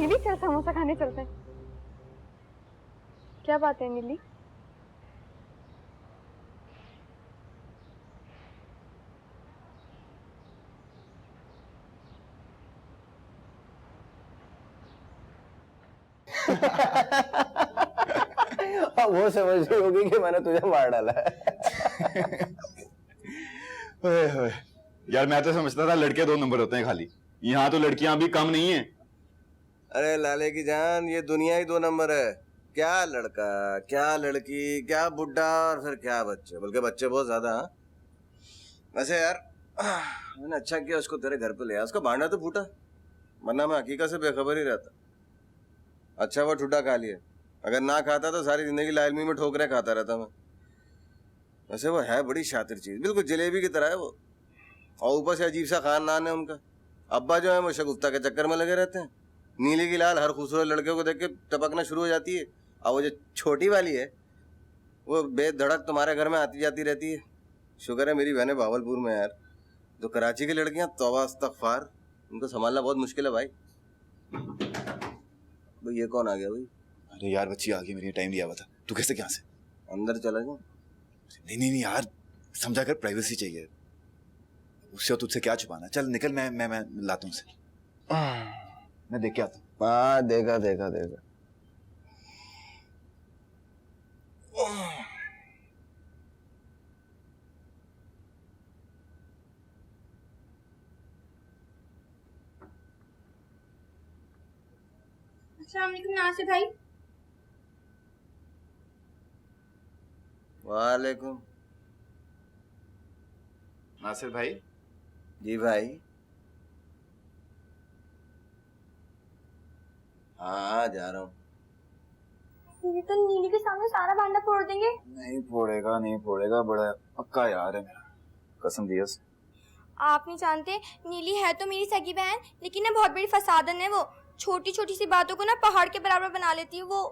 नीली चल समोसा खाने चलते हैं। क्या बात है नीली? वो समझ रही होगी कि मैंने तुझे मार डाला है। यार मैं तो समझता था लड़के 2 नंबर होते हैं खाली, यहाँ तो लड़कियां भी कम नहीं है। अरे लाले की जान, ये दुनिया ही 2 नंबर है। क्या लड़का, क्या लड़की, क्या बुड्ढा और फिर क्या बच्चे, बल्कि बच्चे बहुत ज्यादा। वैसे यार मैंने अच्छा किया उसको तेरे घर पे ले आया। उसका भांडा तो फूटा, वरना मैं हकीकत से बेखबर ही रहता। अच्छा वो ठुड्डा खा लिया, अगर ना खाता तो सारी जिंदगी लालमी में ठोकरें खाता रहता मैं। वैसे वो है बड़ी शातिर चीज, बिल्कुल जलेबी की तरह है वो। और ऊपर से अजीब सा खानदान है उनका। अब्बा जो है वो शगुफ्ता के चक्कर में लगे रहते हैं। नीली की लाल हर खूबसूरत लड़के को देख के टपकना शुरू हो जाती है। और वो जो छोटी वाली है वो बेधड़क तुम्हारे घर में आती जाती रहती है। शुक्र है मेरी बहनें भावलपुर में यार। जो कराची की लड़कियां तौबा इस्तगफार, उनको संभालना बहुत मुश्किल है भाई। भाई ये कौन आ गया भाई? अरे यार बच्ची आ गई, मेरी टाइम लिया हुआ था। तू कैसे यहाँ से? अंदर चला जाऊं? नहीं यार, समझा कर, प्राइवेसी चाहिए। उससे और तुझसे क्या छुपाना। चल निकल, मैं लाता हूँ उसे। मैं देख के आता हूँ। हाँ देखा। अस्सलाम वालेकुम नासिर भाई। वालेकुम। नासिर भाई? जी भाई। हाँ जा रहा हूँ। ये तो नीली के सामने सारा भांडा फोड़ देंगे। नहीं फोड़ेगा, बड़ा पक्का यार है मेरा, कसम दिया से। आप नहीं जानते, नीली है तो मेरी सगी बहन, लेकिन ना बहुत बड़ी फसादन है वो। छोटी छोटी सी बातों को ना पहाड़ के बराबर बना लेती है वो।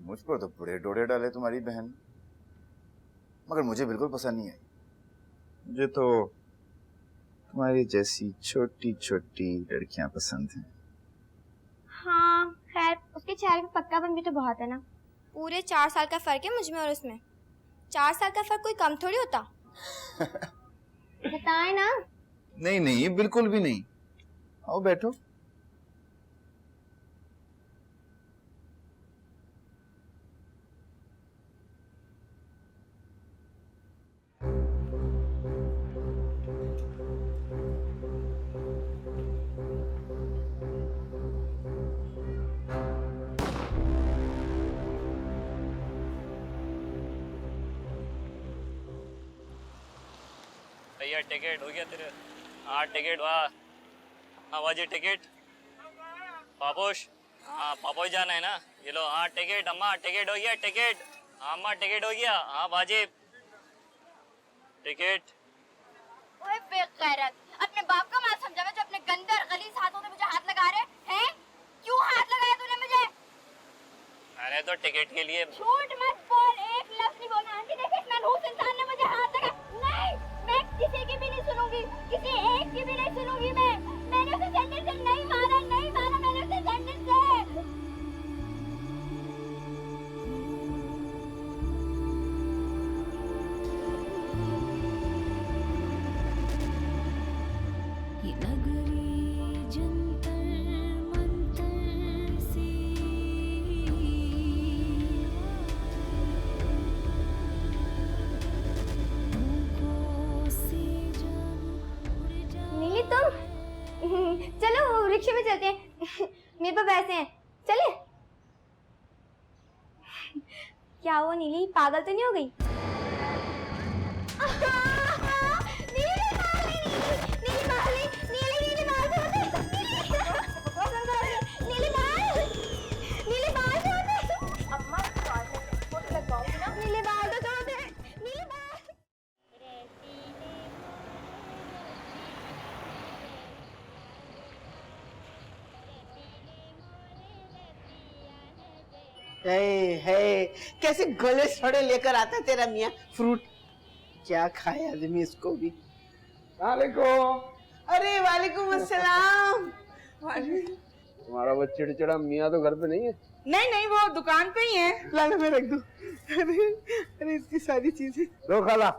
मुझ पर तो बड़े डोरे डाले तुम्हारी बहन, मगर मुझे बिल्कुल पसंद नहीं आई। मुझे तो तुम्हारी जैसी छोटी छोटी लड़कियां पसंद हैं। हाँ खैर, उसके चेहरे पे पक्कापन भी तो बहुत है ना। पूरे 4 साल का फर्क है मुझ में और उसमें। 4 साल का फर्क कोई कम थोड़ी होता। बताए ना। नहीं बिल्कुल भी नहीं। आओ बैठो। भैया टिकट हो गया तेरे? हाँ टिकट, वाह हाँ बाजी टिकट। पापोश, हाँ पापोश जाना है ना, ये लो। हाँ टिकट अम्मा, टिकट हो गया टिकट। हाँ अम्मा टिकट हो गया। हाँ बाजी टिकट। ओए बेगैरत, अपने बाप का माल समझा जो अपने गंदे और गलीज हाथों से मुझे हाथ लगा रहे हैं। क्यों हाथ लगाया तूने मुझे? मैंने तो टिकट के लिए। झूठ मत बोल, एक लफ्ज नहीं बोलना। आंटी देख, इस मनहूस इंसान ने मुझे हाथ लगा। नहीं, मैं किसी की भी नहीं सुनूंगी, किसी एक की भी नहीं सुनूंगी। मैंने उसे सैंडल से नहीं मारा, मैंने उसे सैंडल से। नीली तुम चलो रिक्शे में चलते हैं। मेरे पास पैसे हैं, चले। क्या हुआ नीली, पागल तो नहीं हो गई? कैसे गले सड़े लेकर आता तेरा मियाँ फ्रूट। क्या खाए आदमी इसको भी। वालेकुम। अरे वालेकुम अस्सलाम। तुम्हारा वो चिड़चिड़ा मियाँ तो घर पे नहीं है? नहीं नहीं, वो दुकान पे ही है। लाना मैं रख दूं। अरे इसकी सारी चीजें। लो खाला,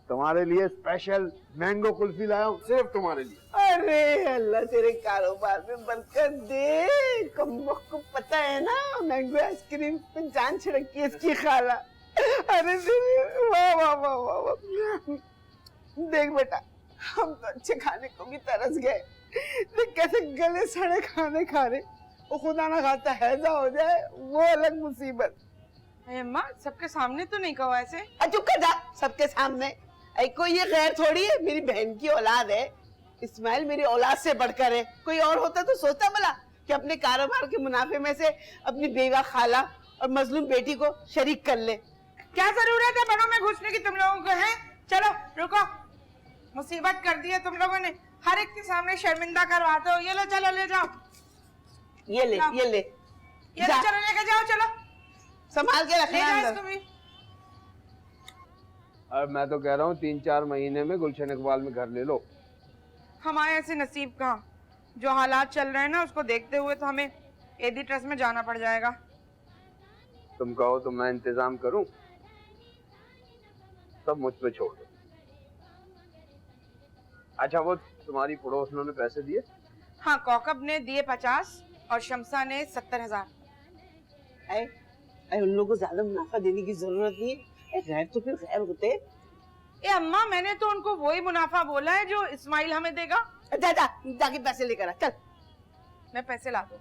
तुम्हारे लिए स्पेशल मैंगो कुल्फी लाया हूँ, सिर्फ तुम्हारे लिए। अरे अल्लाह तेरे कारोबार में बरकत दे। कमबख्त को पता है ना मैंगो आइसक्रीम पे जान छिड़की है इसकी खाला। अरे वाह वाह वाह वाह वाह। देख बेटा, हम तो अच्छे खाने को भी तरस गए, देख कैसे गले सड़े खाने खा रहे। वो खुदा ना खाता हैजा हो जाए वो अलग मुसीबत। अरे अम्मा, सबके सामने तो नहीं कहो ऐसे। चुप कर जा, सबके सामने। ऐ कोई ये गैर थोड़ी है, मेरी बहन की औलाद है। इस्माइल मेरी औलाद से बढ़कर है। कोई और होता तो सोचता भला कि अपने कारोबार के मुनाफे में से अपनी बेवा खाला और मजलूम बेटी को शरीक कर ले। क्या जरूरत है बड़ों में घुसने की तुम लोगों को, है? चलो रुको, मुसीबत कर दी है तुम लोगों ने। हर एक के सामने शर्मिंदा करवाते हो। ये लो, चलो ले जाओ। ये ले ये ले, ये लो, चलो लेके जाओ, चलो संभाल के ले रखना जाओ अंदर। इसको भी। अब मैं तो कह रहा हूँ 3-4 महीने में गुलशन इकबाल में घर ले लो। हमारे ऐसे नसीब कहाँ। जो हालात चल रहे हैं ना, उसको देखते हुए तो हमें एडी ट्रस्ट में जाना पड़ जाएगा। तुम कहो तो मैं इंतजाम करूँ, सब मुझ पे छोड़ दो। अच्छा, वो तुम्हारी पड़ोसनों ने पैसे दिए? हाँ, कौकब ने दिए 50 और शमसा ने 70,000। उन लोगों को ज्यादा मुनाफा देने की जरूरत नहीं है। गैर तो फिर गैर होते। ए अम्मा, मैंने तो उनको वही मुनाफा बोला है जो इस्माइल हमें देगा। जाके पैसे लेकर आ, चल। मैं पैसे ला दूं।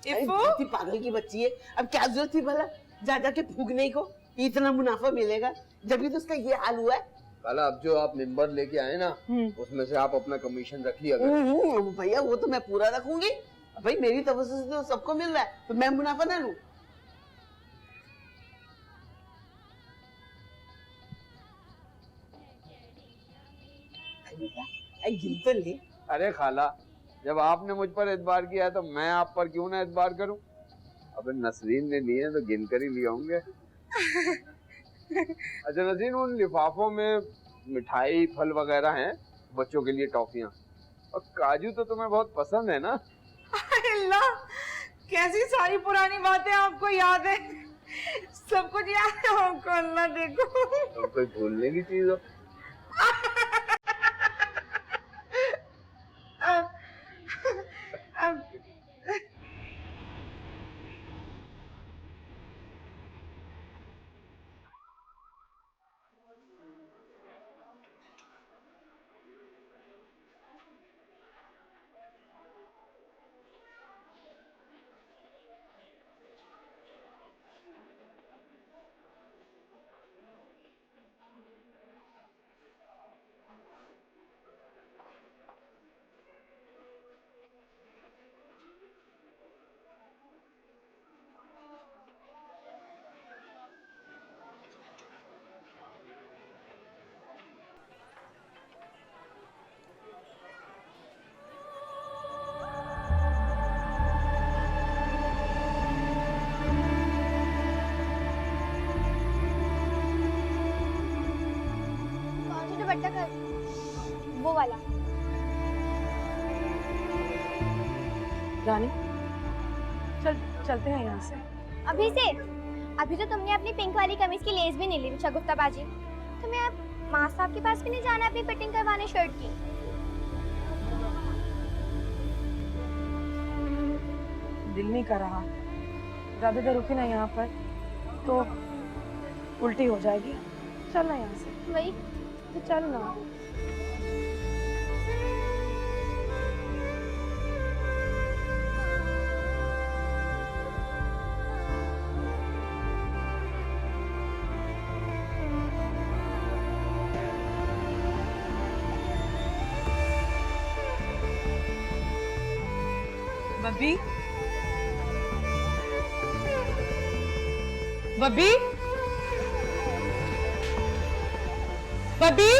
इतनी पागल की बच्ची है, अब क्या जरूरत थी भला जा जाके फूकने को। इतना मुनाफा मिलेगा जब तो उसका ये हाल हुआ है। कल अब जो आप मेंबर लेके आए ना, उसमें से आप अपना कमीशन रख लिया। भैया वो तो मैं पूरा रखूंगी। भाई मेरी तरफ से तो सबको मिल रहा है, तो मैं मुनाफा ना लूं। गिन तो ले। अरे खाला, जब आपने मुझ पर एतबार किया है तो मैं आप पर क्यों ना एतबार करूं। अबे नसरीन ने लिए तो गिन कर ही लिए होंगे। अच्छा नसरीन, उन लिफाफों में मिठाई फल वगैरह हैं, बच्चों के लिए टॉफियां, और काजू तो तुम्हें बहुत पसंद है ना? अल्लाह, कैसी सारी पुरानी बातें आपको याद है। सब कुछ याद है आपको। अल्लाह देखो, तुम कोई भूलने की चीज हो। दुपट्टा कर, वो वाला। रानी, चलते हैं यहाँ से। अभी से? अभी तो तुमने अपनी पिंक वाली कमीज की लेस भी नहीं ली, शगुफ्ताबाजी। तुम्हें अब माँ साहब के पास भी नहीं जाना अपनी फिटिंग करवाने शर्ट की? दिल नहीं कर रहा, ज्यादा देर रुकी ना यहाँ पर तो उल्टी हो जाएगी। चल ना यहाँ से। वही तो चल ना। बब्बी, बब्बी, बब्बी,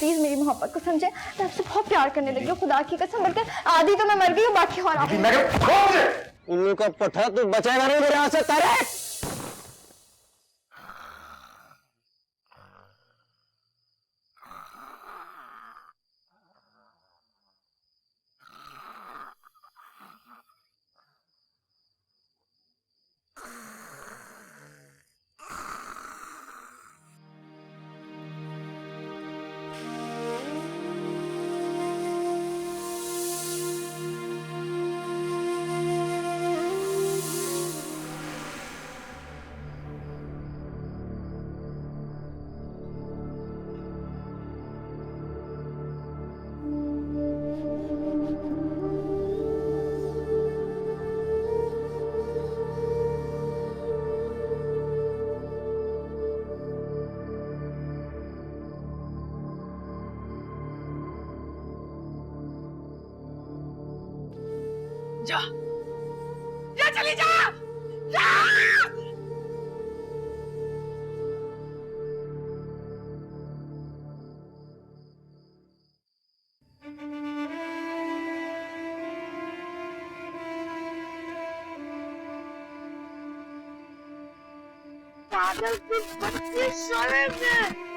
प्लीज मेरी मोहब्बत को समझे। मैं आपसे बहुत प्यार करने लगी हूँ, खुदा की कसम। बल्कि आधी तो मैं मर गई हूँ, बाकी और आप उल्लू का पट्टा तू बचाएगा नहीं मेरे हाथ से तारे। जा जा, चली जा, जा। पागल की बच्ची साले में।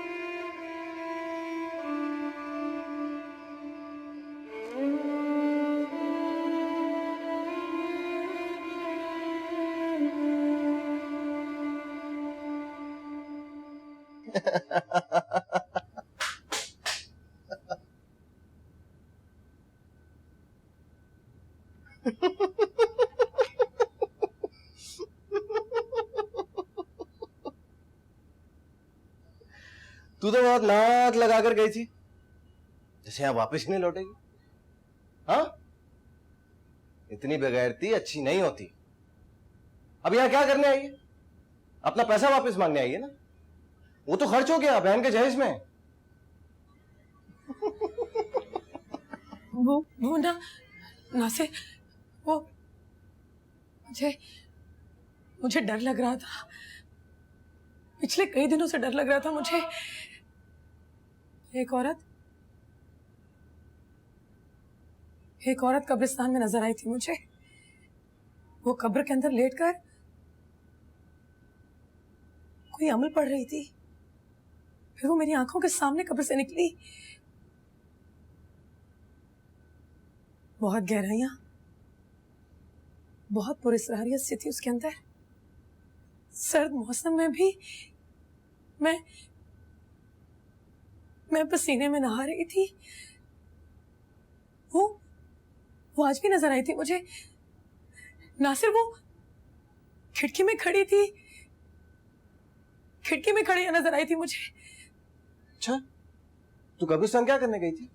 तू तो बहुत नाक लगा कर गई थी, जैसे यहाँ वापस ही नहीं लौटेगी। हाँ, इतनी बेगैरती अच्छी नहीं होती। अब यहाँ क्या करने आई है? अपना पैसा वापस मांगने आई है ना? वो तो खर्च हो गया बहन के जहेज में। वो ना से वो मुझे डर लग रहा था। पिछले कई दिनों से डर लग रहा था मुझे। एक औरत कब्रिस्तान में नजर आई थी मुझे। वो कब्र के अंदर लेटकर कोई अमल पढ़ रही थी। फिर वो मेरी आंखों के सामने कब्र से निकली। बहुत गहराइयां, बहुत पुरस्कारियत सी थी उसके अंदर। सर्द मौसम में भी मैं पसीने में नहा रही थी। वो आज भी नजर आई थी मुझे। नासिर, वो खिड़की में खड़ी थी। खिड़की में खड़ी नजर आई थी मुझे। अच्छा, तू कब्रिस्तान क्या करने गई थी?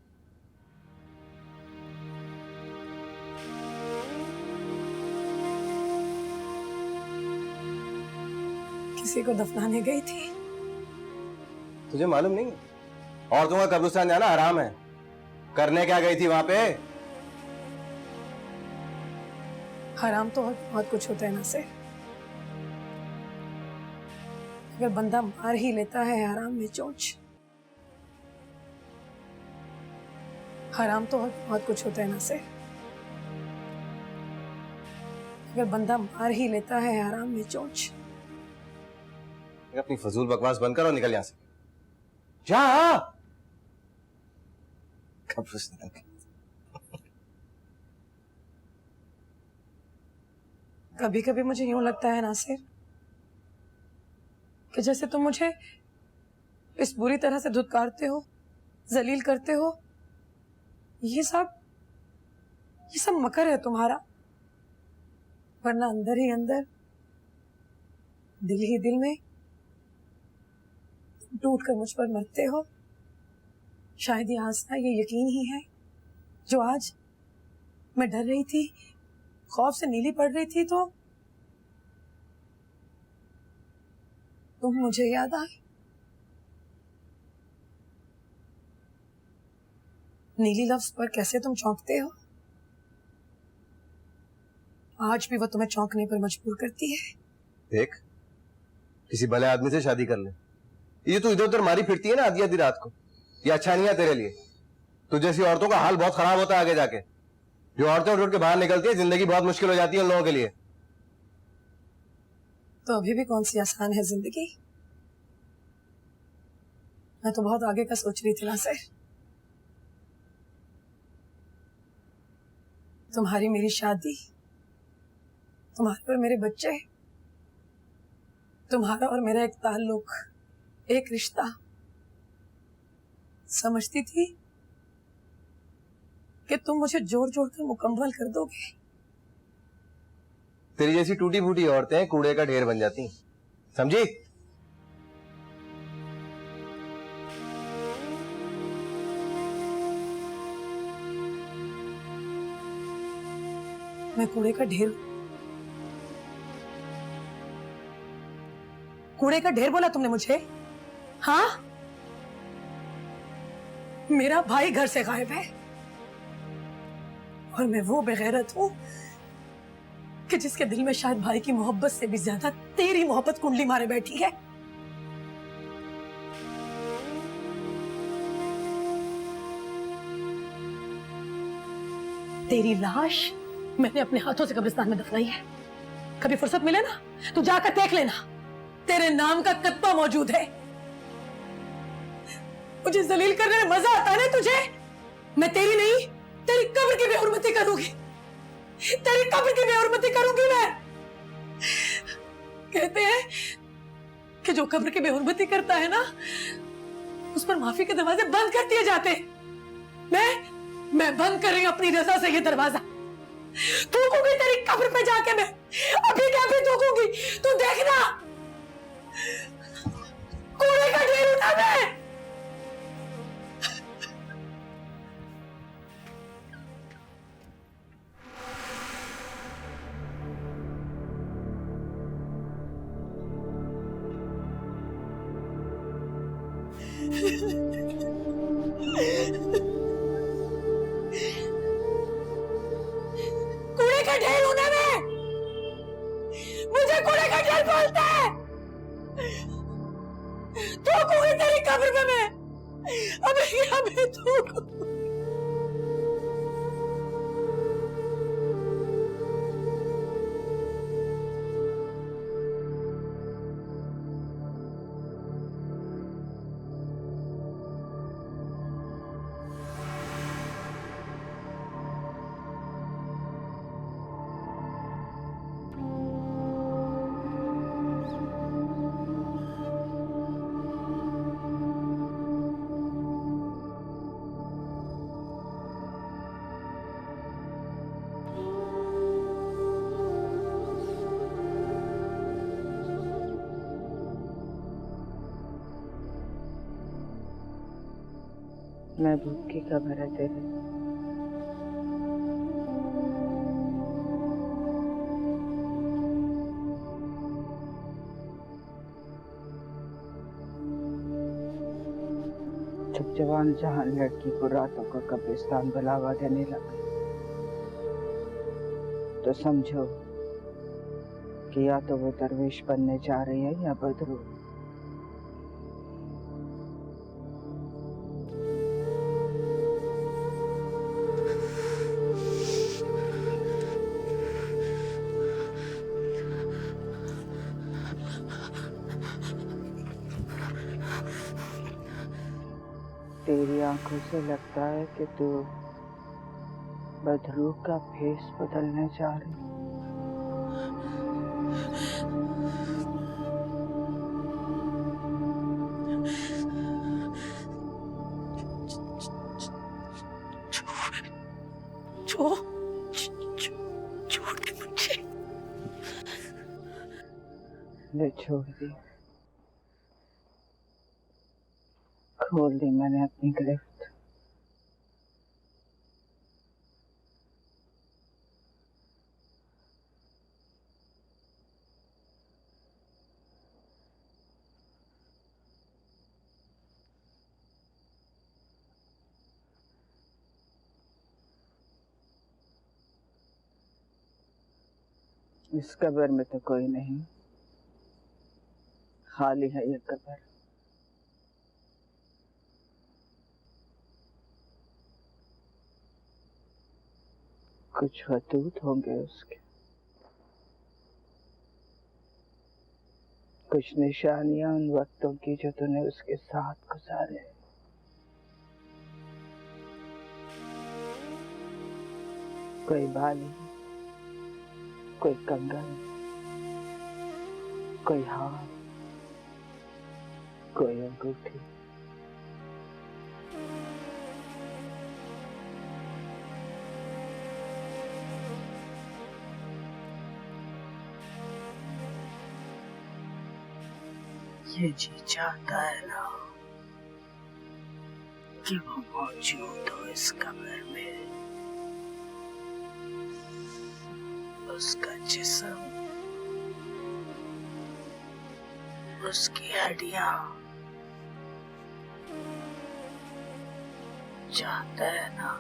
किसी को दफनाने गई थी। तुझे मालूम नहीं? औरतों का कब्रिस्तान जाना हराम है। करने क्या गई थी वहां पे? हराम तो बहुत कुछ होता है ना से। अगर बंदा मार ही लेता है हराम में चोंच। हराम तो बहुत कुछ होता है ना से। अगर बंदा मार ही लेता है हराम में चोंच। अपनी फजूल बकवास बंद कर और निकल यहां से। जा। कभी कभी मुझे यूं लगता है नासिर कि जैसे तुम मुझे इस बुरी तरह से धुतकारते हो, जलील करते हो। ये सब मकर है तुम्हारा। वरना अंदर ही अंदर, दिल ही दिल में टूट कर मुझ पर मरते हो। शायद ये आस्था, ये यकीन ही है जो आज मैं डर रही थी, खौफ से नीली पड़ रही थी, तो तुम मुझे याद आए। नीली लफ्ज पर कैसे तुम चौंकते हो। आज भी वो तुम्हें चौंकने पर मजबूर करती है। देख, किसी भले आदमी से शादी कर ले। ये तो इधर उधर मारी फिरती है ना आधी आधी रात को। ये अच्छा नहीं है तेरे लिए। तू जैसी औरतों का हाल बहुत खराब होता है आगे जाके। जो औरतें उठ के बाहर निकलती है, जिंदगी बहुत मुश्किल हो जाती है उन लोगों के लिए। तो अभी भी कौन सी आसान है जिंदगी? मैं तो बहुत आगे का सोच रही थी नासिर। तुम्हारी मेरी शादी, तुम्हारे और मेरे बच्चे, तुम्हारा और मेरा एक ताल्लुक, एक रिश्ता। समझती थी कि तुम मुझे जोड़ जोड़ कर मुकम्मल कर दोगे। तेरी जैसी टूटी फूटी औरतें कूड़े का ढेर बन जाती, समझी? मैं कूड़े का ढेर? कूड़े का ढेर बोला तुमने मुझे? हाँ, मेरा भाई घर से गायब है और मैं वो बेगैरत हूं कि जिसके दिल में शायद भाई की मोहब्बत से भी ज्यादा तेरी मोहब्बत कुंडली मारे बैठी है। तेरी लाश मैंने अपने हाथों से कब्रिस्तान में दफनाई है। कभी फुर्सत मिले ना तो जाकर देख लेना, तेरे नाम का कत्ता मौजूद है। मुझे जलील करने में मजा आता है ना तुझे? मैं तेरी नहीं, तेरी कब्र की बेहुरमती करूंगी, तेरी कब्र की बेहुरमती करूंगी मैं। कहते हैं कि जो कब्र की बेहुरमती करता है ना, उस पर माफी के दरवाजे बंद कर दिए जाते। मैं बंद कर रही हूं अपनी रजा से ये दरवाजा। थूकूंगी तेरी कब्र पे जाके, मैं अभी क्या भी थूकूंगी, तू देखना। कूड़े का ढेर उठा मैं। कूड़े का ढेर हूं ना मैं, मुझे कूड़े का ढेर बोलता है। थूकूंगी तेरी कब्र में मैं, अभी थूकूंगी। मैं भूखी खबर है तेरे। जब जवान जहान लड़की को रातों का कब्रिस्तान बुलावा देने लगा तो समझो कि या तो वो दरवेश बनने जा रही है या बदरू। तेरी आंखों से लगता है कि तू बदरू का फेस बदलने जा रही। छोड़ मुझे। ले छोड़ दी, खोल दी मैंने अपनी गिरफ्त। इस कब्र में तो कोई नहीं, खाली है ये कब्र। कुछ वतूत होंगे उसके, कुछ निशानियां उन वक्तों की जो तूने उसके साथ गुजारे। कोई बाली, कोई कंगन, कोई हार, कोई अंगूठी। ये जी चाहता है ना कि वो मौजूद हो इस कमरे में, उसका जिस्म, उसकी हड्डियां, चाहता है ना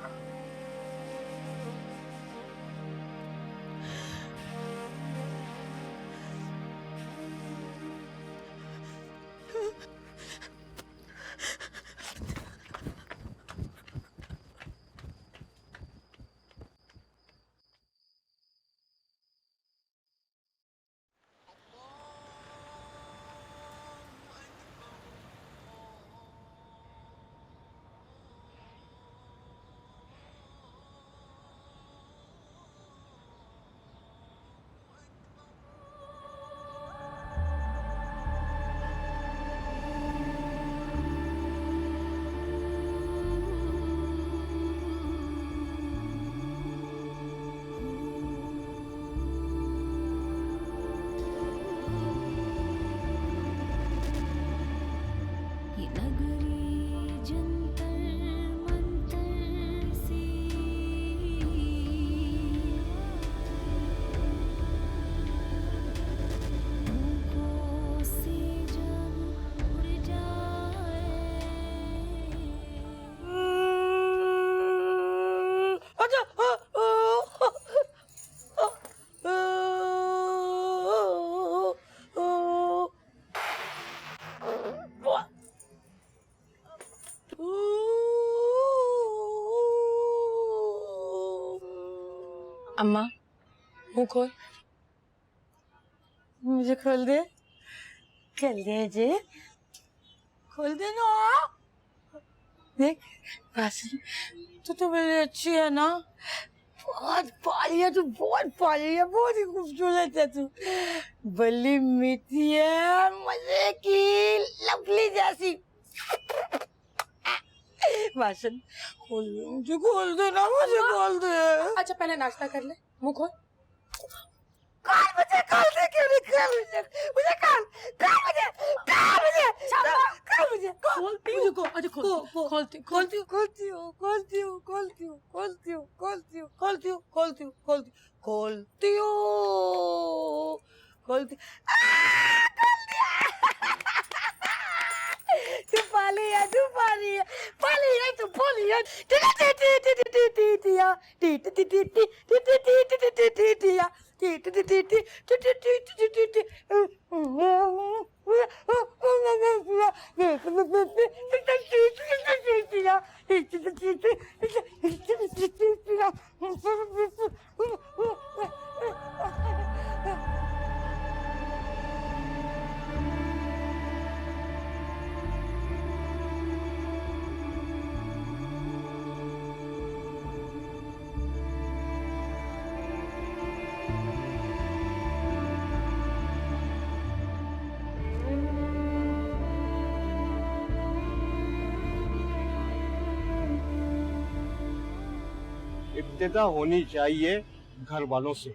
अम्मा मुंह खोल, मुझे खोल दे, खोल दे जी, खोल दे ना। देख वासनी, तो मेरी अच्छी है ना, बहुत पाली है तू, बहुत पाली है, बहुत ही खूबसूरत है तू, बली मीठी है, मजे की लवली जैसी। वासन खोल दे, मुझे खोल दे ना, मुझे खोल दे। अच्छा पहले नाश्ता कर ले, मुंह खोल। कॉल मुझे, खोल दे, क्यों नहीं खोल मुझे, मुझे खोल, खोल मुझे, खोल मुझे, खोल मुझे, खोलती हूँ, अच्छा खोल, खोलती हूँ, खोलती हूँ, खोलती हूँ, खोलती हूँ, खोलती हूँ, खोलती हूँ, खोलती हूँ, खोलती हूँ, खोलती हूँ, खोलती हूँ, खोलती हूँ, खोलती, तू पाली है, तू पाली है, पाली है, तू पाली है, टी टी टी टी टी टी टी टिया, टी टी टी टी टी टी टी टी टी टी टी टिया, टी टी टी टी टी टी टी टी टी टी इब्तिदा होनी चाहिए घर वालों से।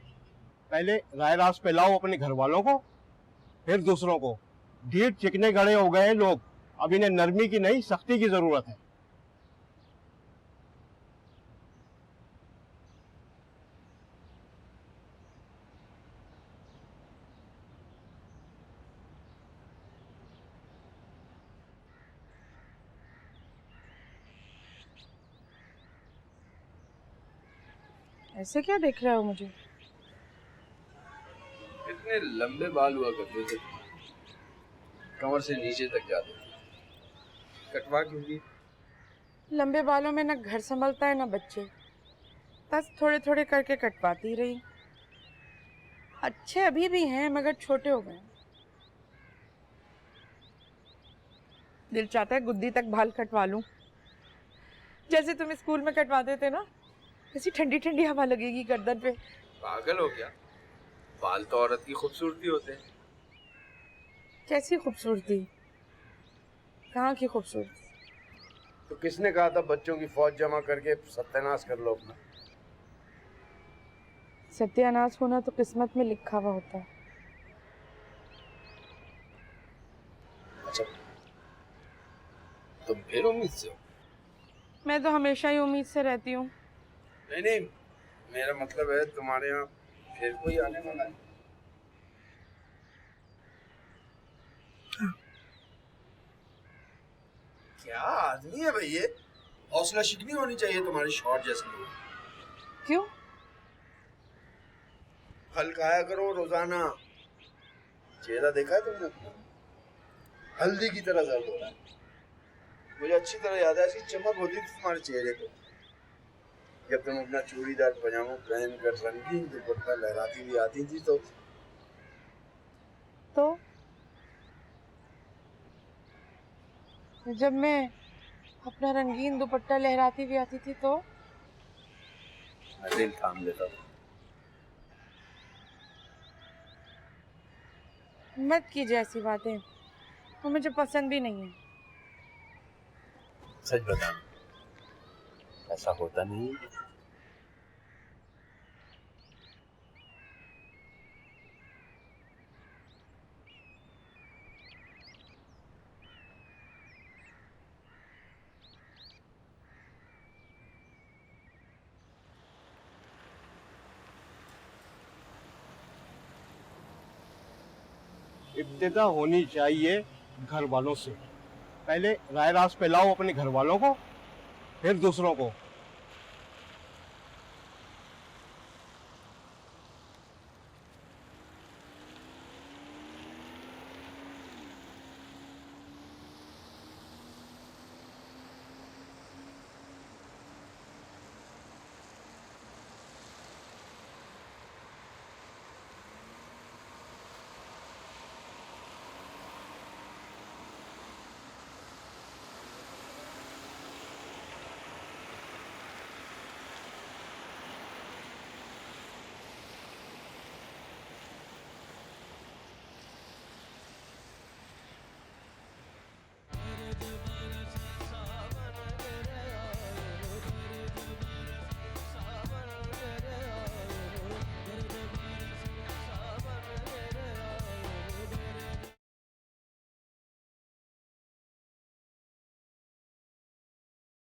पहले राय रास पे लाओ अपने घर वालों को, फिर दूसरों को। ढीठ चिकने गड़े हो गए हैं लोग, अब इन्हें नरमी की नहीं सख्ती की जरूरत है। ऐसे क्या देख रहे हो मुझे? इतने लंबे बाल हुआ करते थे, कमर से नीचे तक जाते थे, कटवा क्यों दी? लंबे बालों में ना घर संभलता है ना बच्चे, बस थोड़े थोड़े करके कटवाती रही। अच्छे अभी भी हैं मगर छोटे हो गए। दिल चाहता है गुद्दी तक बाल कटवा लूं, जैसे तुम स्कूल में कटवाते थे ना, ऐसी ठंडी ठंडी हवा लगेगी गर्दन पे। पागल हो क्या? बाल तो औरत की खूबसूरती होते हैं। कैसी खूबसूरती? कहाँ की खूबसूरती? तो किसने कहा था बच्चों की फौज जमा करके सत्यानाश कर लो अपना? सत्यानाश होना तो किस्मत में लिखा हुआ होता है। अच्छा, तुम फिर उम्मीद से हो? मैं तो हमेशा ही उम्मीद से रहती हूँ। नहीं नहीं, मेरा मतलब है तुम्हारे यहाँ फिर कोई आने वाला है। क्या आदमी है भाई ये? हौसला शिकनी होनी चाहिए तुम्हारी शॉर्ट जैसे लोग। क्यों? फल खाया करो रोजाना। चेहरा देखा है तुमने अपना? हल्दी की तरह दर्द होता है। मुझे अच्छी तरह याद है, ऐसी चमक होती थी तुम्हारे चेहरे पे जब तुम अपना चूड़ीदार पजामा पहन कर रंगीन दुपट्टा लहराती हुई आती थी। तो जब मैं अपना रंगीन दुपट्टा लहराती हुई आती थी तो मैं दिल थाम लेता था। मत कीजिए ऐसी बातें, वो मुझे पसंद भी नहीं है। सच बताना, ऐसा होता नहीं। इब्तिदा होनी चाहिए घर वालों से। पहले राय रास फैलाओ अपने घर वालों को, फिर दूसरों को।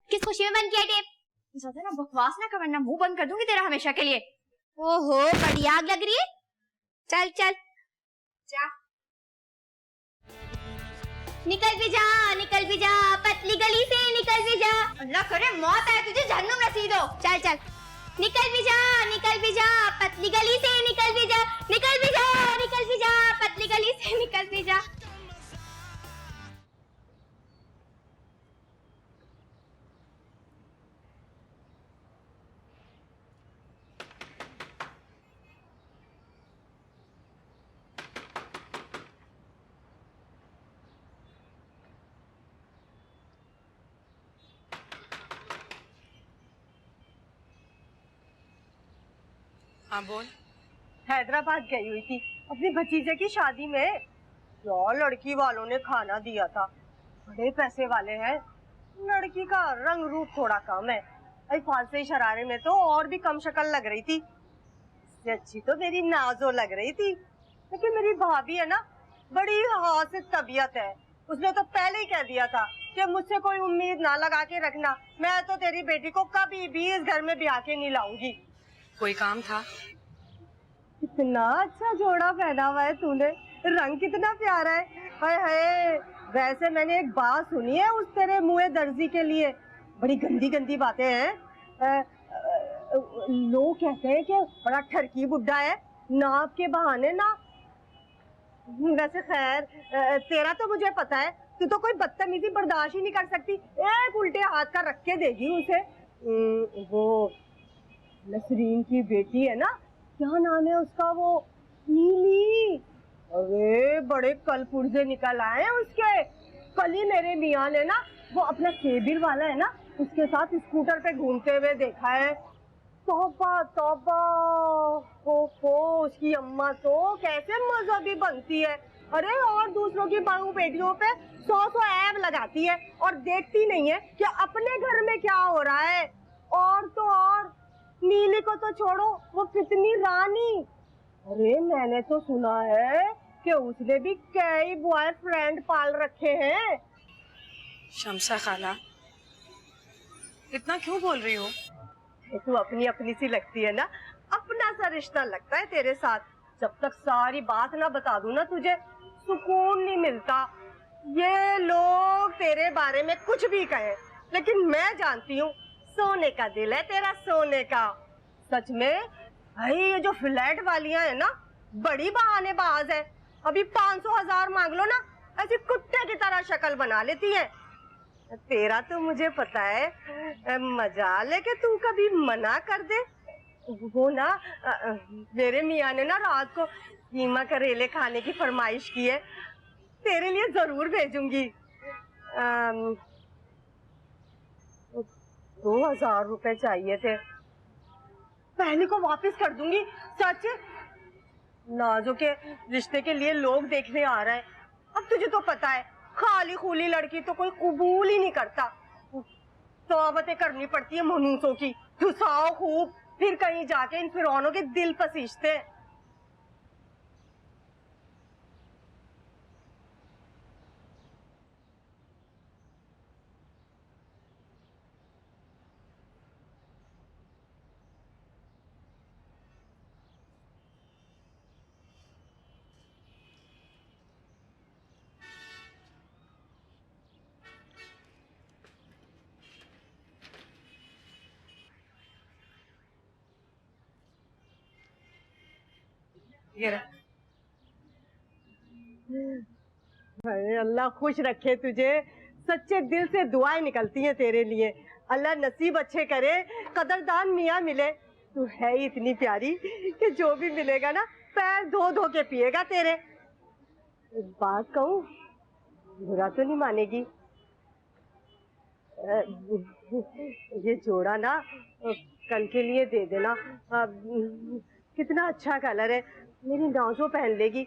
किस खुशी में बंद किया टेप? ज्यादा ना बकवास ना कर वरना मुंह बंद कर दूंगी तेरा हमेशा के लिए। ओहो बड़ी आग लग रही है। चल चल जा, निकल भी जा पतली गली से निकल भी जा। अल्लाह करे मौत आए तुझे जहन्नुम नसीब हो। चल चल निकल भी जा पतली गली से निकल भी जा पतली गली से निकल भी जा। हाँ बोल। हैदराबाद गई हुई थी अपनी भतीजे की शादी में। यार लड़की वालों ने खाना दिया था, बड़े पैसे वाले हैं। लड़की का रंग रूप थोड़ा कम है, अल्फाज से शरारे में तो और भी कम शक्ल लग रही थी। इससे अच्छी तो मेरी नाजो लग रही थी, लेकिन मेरी भाभी है ना बड़ी हासिद तबीयत है। उसने तो पहले ही कह दिया था कि मुझसे कोई उम्मीद ना लगा के रखना, मैं तो तेरी बेटी को कभी भी इस घर में ब्याह के नहीं लाऊंगी। कोई काम था? इतना अच्छा जोड़ा पहना हुआ है तूने, रंग कितना प्यारा है। हाय हाय, वैसे मैंने एक बात सुनी है उस तेरे मुँह दर्जी के लिए, बड़ी गंदी गंदी बातें हैं। लोग कहते हैं कि बड़ा ठरकी बुड्ढा है, नाप के बहाने ना। वैसे खैर तेरा तो मुझे पता है, तू तो कोई बदतमीजी बर्दाश्त ही नहीं कर सकती। एक उल्टे हाथ का रख के देगी उसे। वो नसरीन की बेटी है ना, क्या नाम है उसका, वो नीली। अरे बड़े कल पुर्जे निकल आए हैं उसके। कल ही मेरे मियाँ ने ना वो अपना केबिल वाला है ना, उसके साथ स्कूटर पे घूमते हुए देखा है। तौबा तौबा, हो उसकी अम्मा तो कैसे मजहबी बनती है। अरे और दूसरों की बहू बेटियों पे 100 ऐब लगाती है और देखती नहीं है कि अपने घर में क्या हो रहा है। और तो और नीली को तो छोड़ो, वो कितनी रानी। अरे मैंने तो सुना है कि उसने भी कई बॉयफ्रेंड पाल रखे हैं। शमसा खाला, इतना क्यों बोल रही हो? तू अपनी अपनी सी लगती है ना, अपना सा रिश्ता लगता है तेरे साथ। जब तक सारी बात ना बता दूं ना तुझे, सुकून नहीं मिलता। ये लोग तेरे बारे में कुछ भी कहें, लेकिन मैं जानती हूँ सोने का दिल है तेरा, सोने का। सच में भाई, ये जो फ्लैट वालियां है ना, बड़ी बहानेबाज है। अभी 500,000 मांग लो ना, ऐसी कुत्ते की तरह शक्ल बना लेती है। तेरा तो मुझे पता है, मजाल है कि तू कभी मना कर दे। वो ना मेरे मियाँ ने ना रात को कीमा करेले खाने की फरमाइश की है, तेरे लिए जरूर भेजूंगी। 2,000 रुपए चाहिए थे, पहले को वापस कर दूंगी। सच, नाजो के रिश्ते के लिए लोग देखने आ रहे हैं। अब तुझे तो पता है, खाली खूली लड़की तो कोई कबूल ही नहीं करता। तौबतें करनी पड़ती है मनूसों की। घुसाओ खूब, फिर कहीं जाके इन फिरौनों के दिल पसीजते हैं। अरे अल्लाह खुश रखे तुझे। सच्चे दिल से दुआएं निकलती हैं तेरे लिए। अल्लाह नसीब अच्छे करे, कदरदान मियाँ मिले। तू है ही इतनी प्यारी कि जो भी मिलेगा ना, पैर धो धो के पिएगा तेरे। एक बात कहूँ, बुरा तो नहीं मानेगी? ये जोड़ा ना कल के लिए दे देना। कितना अच्छा कलर है, मेरी नाजो पहन लेगी।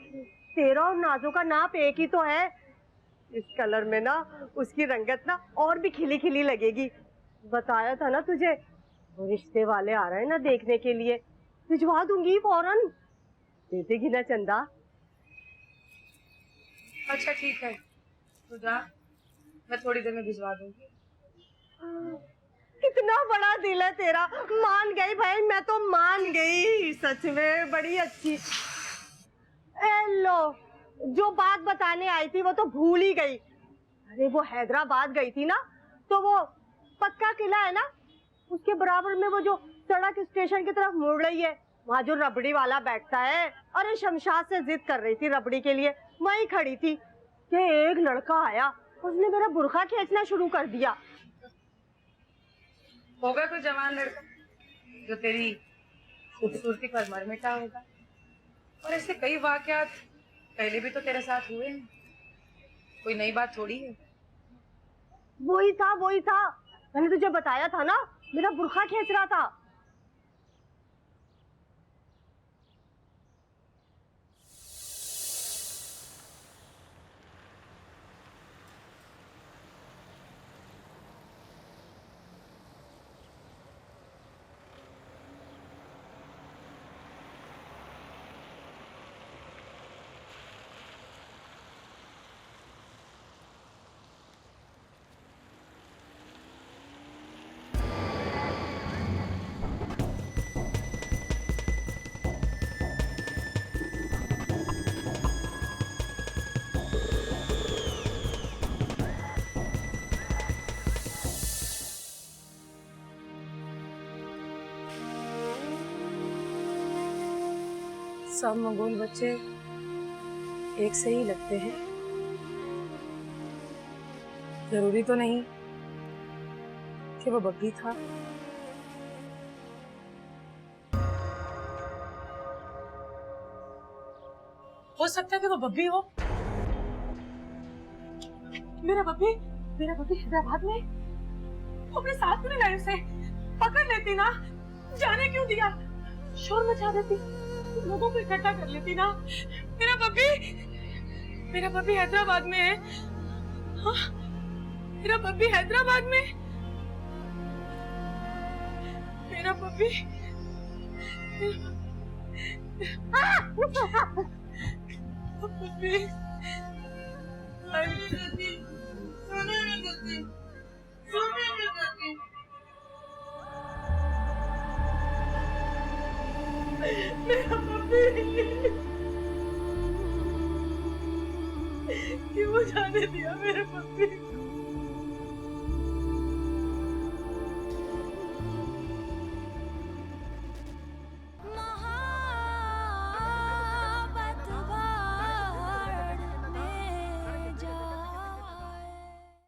तेरा और नाजो का नाप एक ही तो है। इस कलर में ना उसकी रंगत ना और भी खिली खिली लगेगी। बताया था ना तुझे, वो रिश्ते वाले आ रहे हैं ना देखने के लिए। भिजवा दूंगी फौरन, दे देगी ना चंदा? अच्छा ठीक है, तो जा, मैं थोड़ी देर में भिजवा दूंगी। कितना बड़ा दिल है तेरा। मान गई भाई, मैं तो मान गई। सच में बड़ी अच्छी। लो, जो बात बताने आई थी वो तो भूल ही गई। अरे वो हैदराबाद गई थी ना, तो वो पक्का किला है ना, उसके बराबर में वो जो सड़क स्टेशन की तरफ मुड़ रही है, वहाँ जो रबड़ी वाला बैठता है। अरे शमशाद से जिद कर रही थी रबड़ी के लिए, वहीं खड़ी थी कि एक लड़का आया, उसने मेरा बुर्खा खींचना शुरू कर दिया। होगा कोई जवान लड़का जो तेरी खूबसूरती पर मर मिटा होगा। और ऐसे कई वाकयात पहले भी तो तेरे साथ हुए हैं, कोई नई बात थोड़ी है। वही था, मैंने तुझे बताया था ना, मेरा बुर्खा खींच रहा था। सब मंगोल बच्चे एक से ही लगते हैं। जरूरी तो नहीं कि वो बग्घी था। हो सकता है कि वो बब्बी हो। मेरा बब्बी हैदराबाद में, वो अपने साथ में लाए उसे, पकड़ लेती ना, जाने क्यों दिया, शोर मचा देती, लोगों को इकट्ठा कर लेती ना। मेरा बब्बी हैदराबाद में है। हाँ, मेरा बब्बी हैदराबाद में, मेरा बब्बी क्यों जाने दिया मेरे पप्पी?